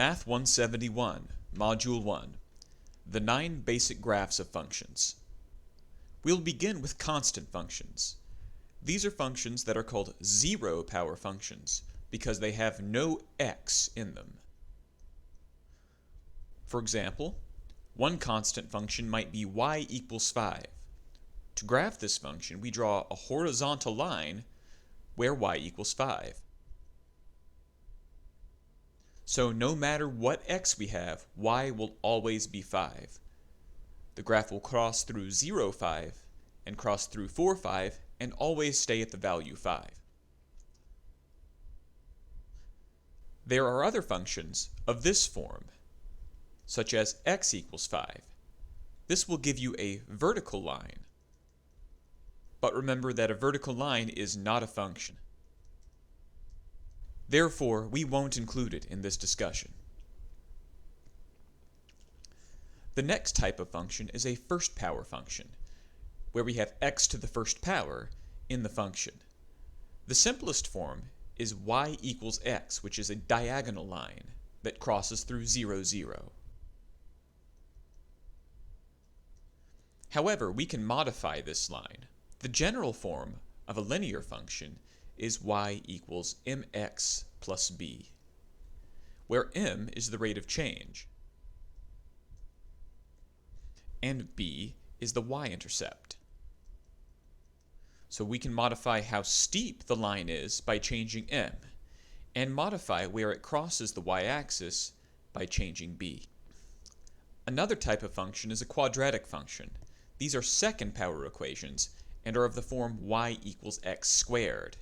Math 171, Module 1, the 9 basic graphs of functions. We'll begin with constant functions. These are functions that are called zero power functions because they have no x in them. For example, one constant function might be y equals 5. To graph this function, we draw a horizontal line where y equals 5. So no matter what x we have, y will always be 5. The graph will cross through 0, 5, and cross through 4, 5, and always stay at the value 5. There are other functions of this form, such as x equals 5. This will give you a vertical line. But remember that a vertical line is not a function. Therefore, we won't include it in this discussion. The next type of function is a first power function, where we have x to the first power in the function. The simplest form is y equals x, which is a diagonal line that crosses through 0, 0. However, we can modify this line. The general form of a linear function is y equals mx plus b, where m is the rate of change, and b is the y-intercept. So we can modify how steep the line is by changing m, and modify where it crosses the y-axis by changing b. Another type of function is a quadratic function. These are second power equations and are of the form y equals x squared.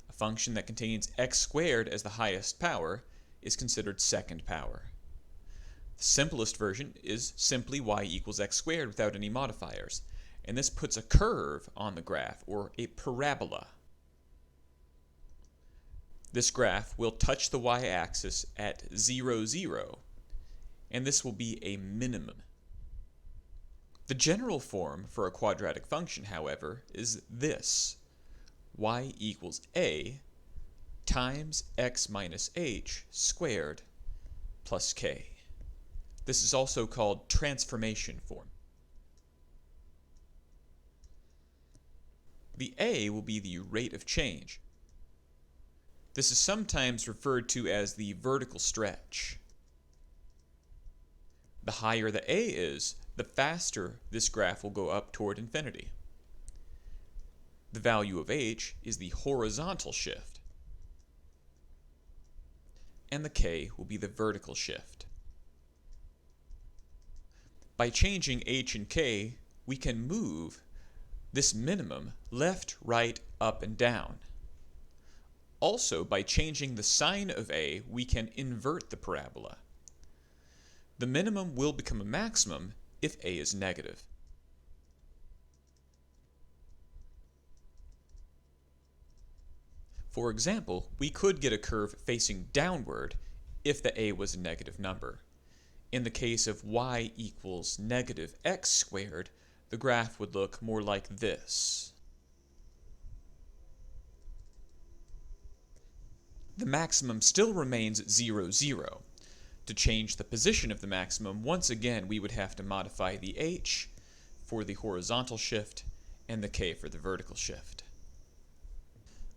A function that contains x squared as the highest power is considered second power. The simplest version is simply y equals x squared without any modifiers, and this puts a curve on the graph, or a parabola. This graph will touch the y-axis at 0, 0, and this will be a minimum. The general form for a quadratic function, however, is this: y equals a times x minus h squared plus k. This is also called transformation form. The a will be the rate of change. This is sometimes referred to as the vertical stretch. The higher the a is, the faster this graph will go up toward infinity. The value of h is the horizontal shift, and the k will be the vertical shift. By changing h and k, we can move this minimum left, right, up, and down. Also, by changing the sign of a, we can invert the parabola. The minimum will become a maximum if a is negative. For example, we could get a curve facing downward if the a was a negative number. In the case of y equals negative x squared, the graph would look more like this. The maximum still remains 0, 0. To change the position of the maximum, once again we would have to modify the h for the horizontal shift and the k for the vertical shift.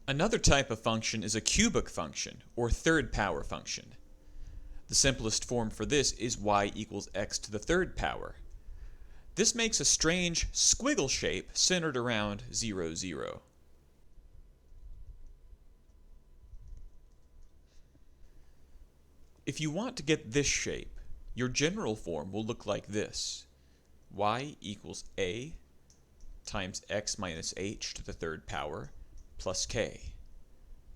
Another type of function is a cubic function, or third power function. The simplest form for this is y equals x to the third power. This makes a strange squiggle shape centered around 0, 0. If you want to get this shape, your general form will look like this: y equals a times x minus h to the third power plus k.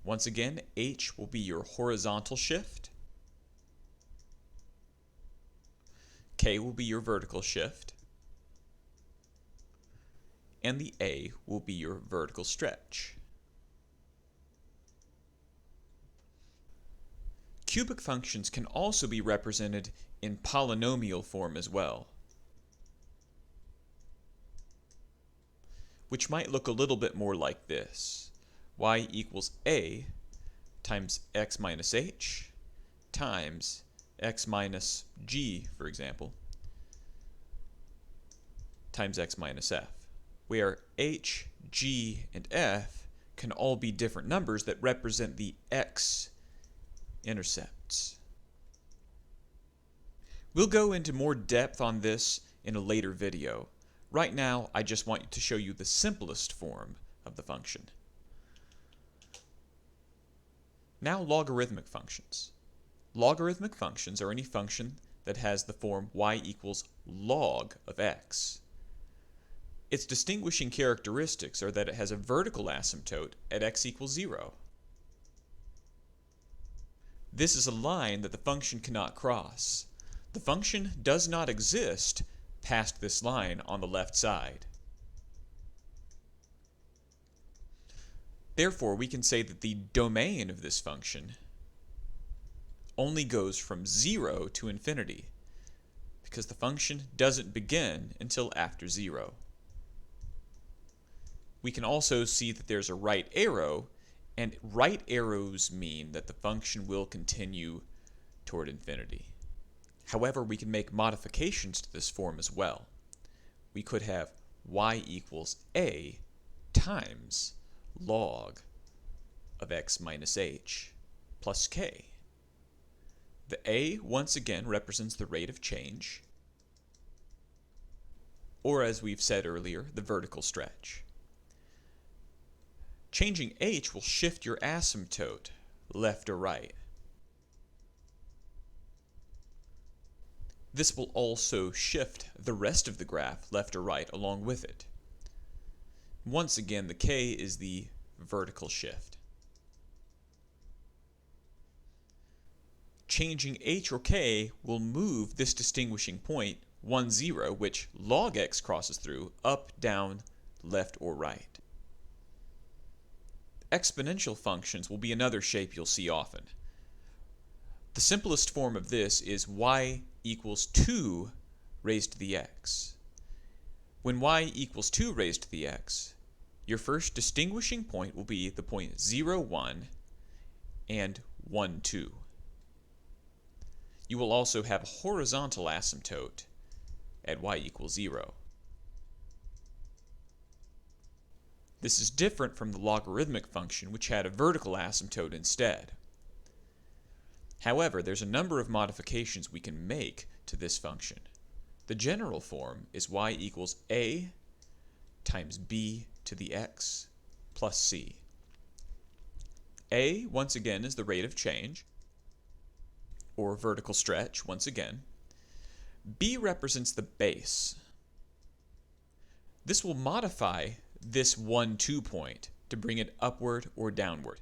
Once again, h will be your horizontal shift, k will be your vertical shift, and the a will be your vertical stretch. Cubic functions can also be represented in polynomial form as well, which might look a little bit more like this: y equals a times x minus h times x minus g, for example, times x minus f, where h, g, and f can all be different numbers that represent the x-intercepts. We'll go into more depth on this in a later video. Right now, I just want to show you the simplest form of the function. Now, logarithmic functions. Logarithmic functions are any function that has the form y equals log of x. Its distinguishing characteristics are that it has a vertical asymptote at x equals 0. This is a line that the function cannot cross. The function does not exist past this line on the left side. Therefore, we can say that the domain of this function only goes from 0 to infinity, because the function doesn't begin until after 0. We can also see that there's a right arrow, and right arrows mean that the function will continue toward infinity. However, we can make modifications to this form as well. We could have y equals a times log of x minus h plus k. The a, once again, represents the rate of change, or as we've said earlier, the vertical stretch. Changing h will shift your asymptote left or right. This will also shift the rest of the graph left or right along with it. Once again, the k is the vertical shift. Changing h or k will move this distinguishing point 1, 0, which log x crosses through, up, down, left, or right. Exponential functions will be another shape you'll see often. The simplest form of this is y equals 2 raised to the x. When y equals 2 raised to the x, your first distinguishing point will be the point 0, 1 and 1, 2. You will also have a horizontal asymptote at y equals 0. This is different from the logarithmic function, which had a vertical asymptote instead. However, there's a number of modifications we can make to this function. The general form is y equals a times b to the x plus c. A, once again, is the rate of change, or vertical stretch, once again. B represents the base. This will modify this 1, 2 point to bring it upward or downward.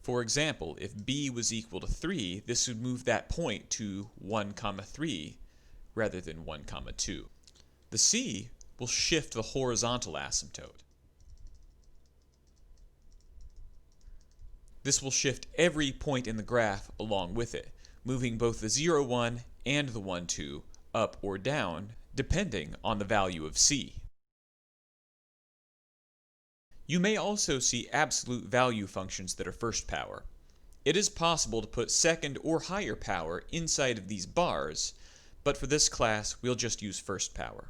For example, if b was equal to 3, this would move that point to 1, 3 rather than 1, 2. The c will shift the horizontal asymptote. This will shift every point in the graph along with it, moving both the 0, 1 and the 1, 2 up or down, depending on the value of c. You may also see absolute value functions that are first power. It is possible to put second or higher power inside of these bars, but for this class we'll just use first power.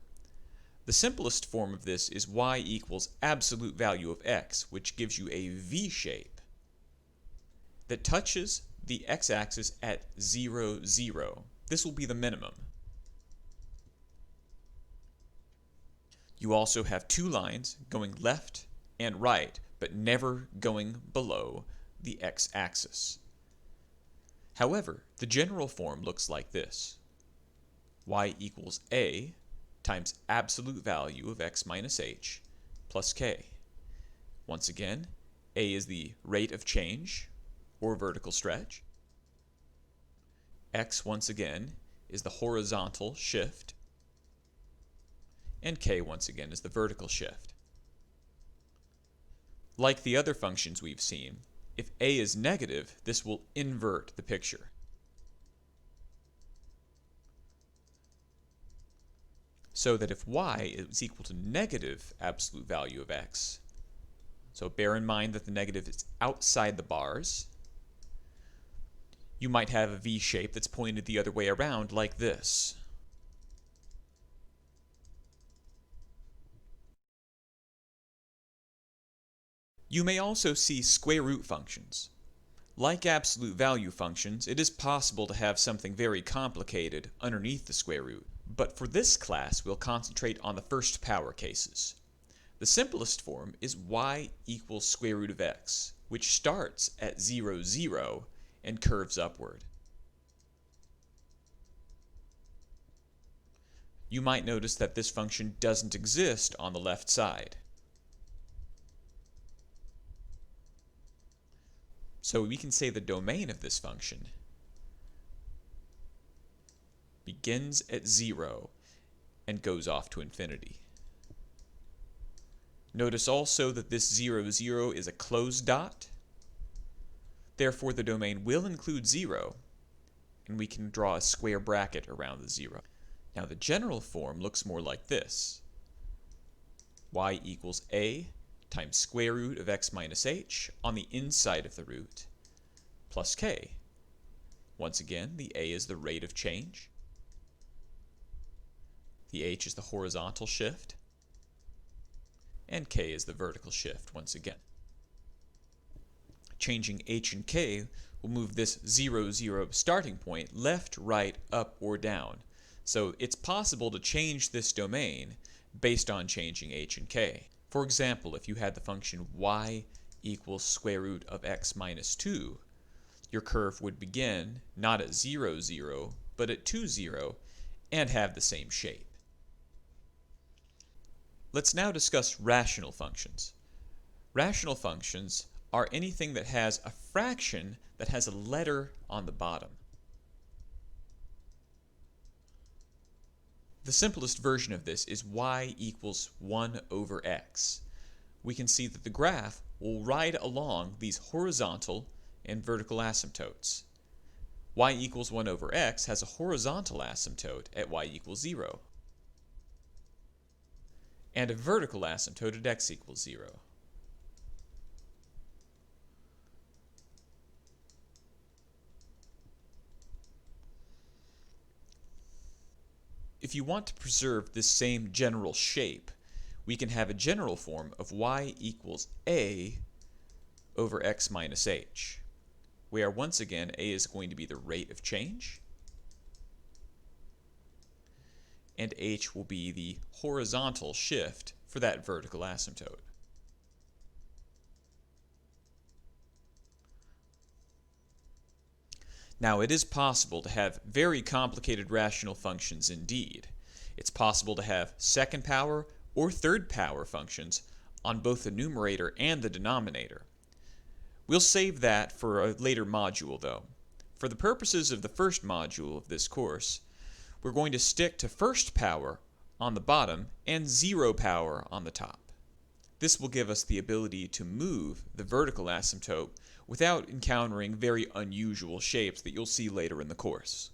The simplest form of this is y equals absolute value of x, which gives you a V shape that touches the x-axis at 0, 0. This will be the minimum. You also have two lines going left and right, but never going below the x-axis. However, the general form looks like this. Y equals a times absolute value of x minus h plus k. Once again, a is the rate of change, or vertical stretch. X, once again, is the horizontal shift. And k, once again, is the vertical shift. Like the other functions we've seen, if a is negative, this will invert the picture. So that if y is equal to negative absolute value of x, so bear in mind that the negative is outside the bars, You might have a V shape that's pointed the other way around like this. You may also see square root functions. Like absolute value functions, it is possible to have something very complicated underneath the square root. But for this class, we'll concentrate on the first power cases. The simplest form is y equals square root of x, which starts at 0, 0 and curves upward. You might notice that this function doesn't exist on the left side. So we can say the domain of this function begins at 0 and goes off to infinity. Notice also that this 0, 0 is a closed dot. Therefore, the domain will include 0, and we can draw a square bracket around the 0. Now, the general form looks more like this. Y equals a times square root of x minus h on the inside of the root, plus k. Once again, the a is the rate of change. The h is the horizontal shift. And k is the vertical shift once again. Changing h and k will move this 0, 0 starting point left, right, up, or down. So it's possible to change this domain based on changing h and k. For example, if you had the function y equals square root of x minus 2, your curve would begin not at 0, 0, but at 2, 0, and have the same shape. Let's now discuss rational functions. Rational functions are anything that has a fraction that has a letter on the bottom. The simplest version of this is y equals 1 over x. We can see that the graph will ride along these horizontal and vertical asymptotes. Y equals 1 over x has a horizontal asymptote at y equals 0. And a vertical asymptote at x equals 0. If you want to preserve this same general shape, we can have a general form of y equals a over x minus h, where once again a is going to be the rate of change, and h will be the horizontal shift for that vertical asymptote. Now, it is possible to have very complicated rational functions indeed. It's possible to have second power or third power functions on both the numerator and the denominator. We'll save that for a later module, though. For the purposes of the first module of this course, we're going to stick to first power on the bottom and 0 power on the top. This will give us the ability to move the vertical asymptote without encountering very unusual shapes that you'll see later in the course.